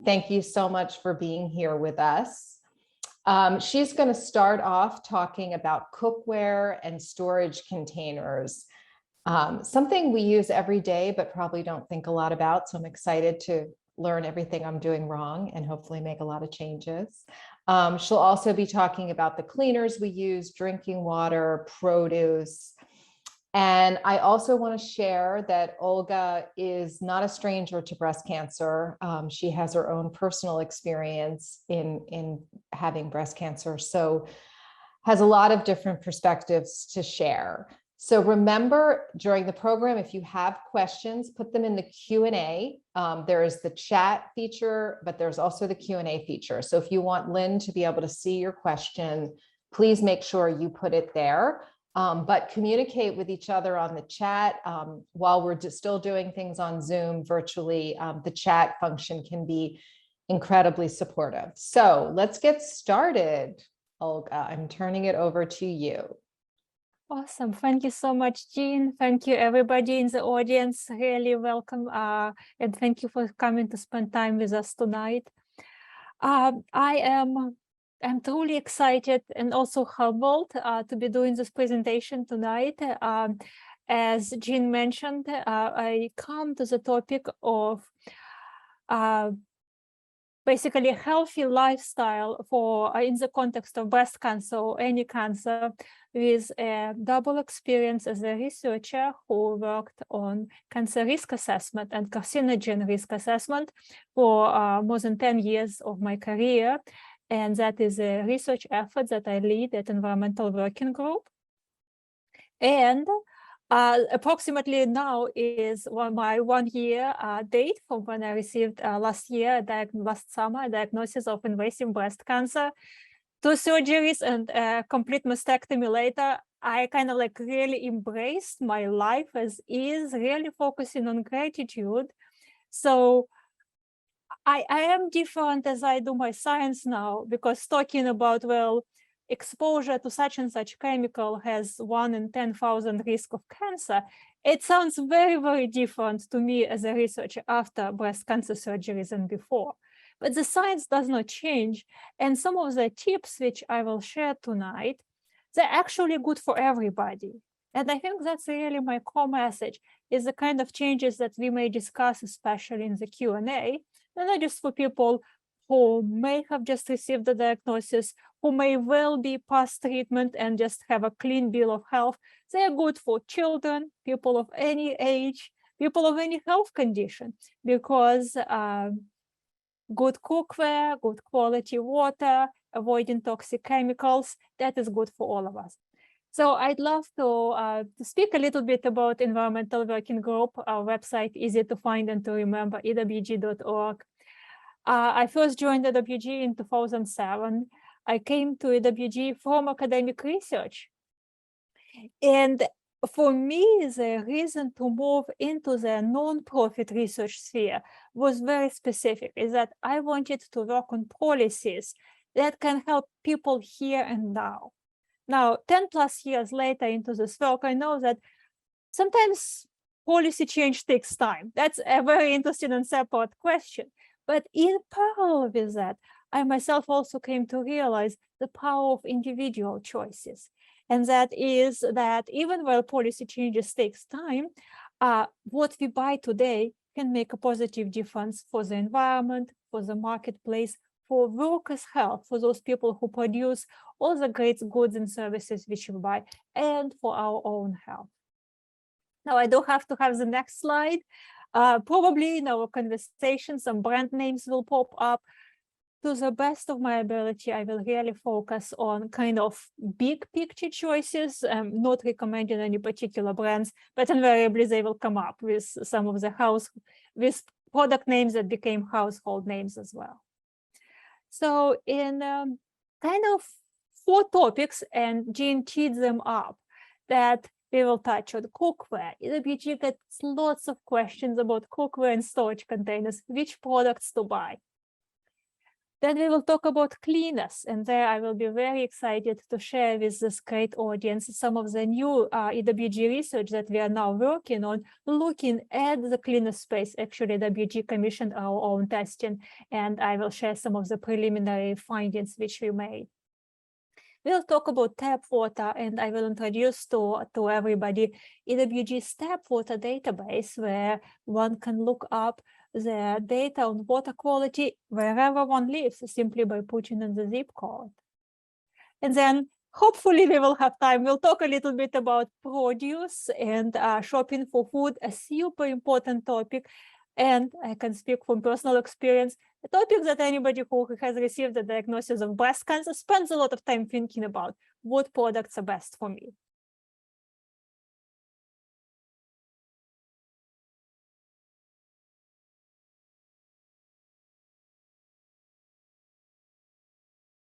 Thank you so much for being here with us. She's going to start off talking about cookware and storage containers, something we use every day, but probably don't think a lot about. So I'm excited to learn everything I'm doing wrong and hopefully make a lot of changes. She'll also be talking about the cleaners we use, drinking water, produce. And I also want to share that Olga is not a stranger to breast cancer. She has her own personal experience in having breast cancer, so has a lot of different perspectives to share. So remember, during the program, if you have questions, put them in the Q&A. There is the chat feature, but there's also the Q&A feature. So if you want Lynn to be able to see your question, please make sure you put it there. But communicate with each other on the chat. While we're still doing things on Zoom virtually, the chat function can be incredibly supportive. So let's get started. Olga, I'm turning it over to you. Awesome. Thank you so much, Jean. Thank you, everybody in the audience. Really welcome. And thank you for coming to spend time with us tonight. I'm truly excited and also humbled to be doing this presentation tonight. As Jean mentioned, I come to the topic of basically a healthy lifestyle for in the context of breast cancer or any cancer, with a double experience as a researcher who worked on cancer risk assessment and carcinogen risk assessment for more than 10 years of my career. And that is a research effort that I lead at Environmental Working Group. And approximately now is my 1 year date from when I received last summer a diagnosis of invasive breast cancer. 2 surgeries and a complete mastectomy later, I kind of like really embraced my life as is, really focusing on gratitude. So I am different as I do my science now, because talking about, well, exposure to such and such chemical has 1 in 10,000 risk of cancer, it sounds very, very different to me as a researcher after breast cancer surgeries and before. But the science does not change. And some of the tips which I will share tonight, they're actually good for everybody. And I think that's really my core message, is the kind of changes that we may discuss, especially in the Q&A, and not just for people who may have just received the diagnosis, who may well be past treatment and just have a clean bill of health. They are good for children, people of any age, people of any health condition, because good cookware, good quality water, avoiding toxic chemicals, that is good for all of us. So I'd love to speak a little bit about Environmental Working Group. Our website, easy to find and to remember, ewg.org. I first joined EWG in 2007. I came to EWG from academic research. And for me, the reason to move into the non-profit research sphere was very specific, is that I wanted to work on policies that can help people here and now. Now, 10 plus years later into this work, I know that sometimes policy change takes time. That's a very interesting and separate question. But in parallel with that, I myself also came to realize the power of individual choices. And that is that even while policy changes takes time, what we buy today can make a positive difference for the environment, for the marketplace, for workers' health, for those people who produce all the great goods and services which we buy, and for our own health. Now, I do have to have the next slide. Probably in our conversation, some brand names will pop up. To the best of my ability, I will really focus on kind of big picture choices, not recommending any particular brands, but invariably they will come up with some of the with product names that became household names as well. So in kind of 4 topics, and Jean teed them up, that we will touch on cookware. EWG gets lots of questions about cookware and storage containers, which products to buy. Then we will talk about cleaners, and there I will be very excited to share with this great audience some of the new EWG research that we are now working on, looking at the cleaner space. Actually, EWG commissioned our own testing, and I will share some of the preliminary findings which we made. We'll talk about tap water, and I will introduce to everybody EWG's tap water database, where one can look up the data on water quality wherever one lives, simply by putting in the zip code. And then hopefully we will have time. We'll talk a little bit about produce and shopping for food, a super important topic. And I can speak from personal experience, a topic that anybody who has received a diagnosis of breast cancer spends a lot of time thinking about what products are best for me.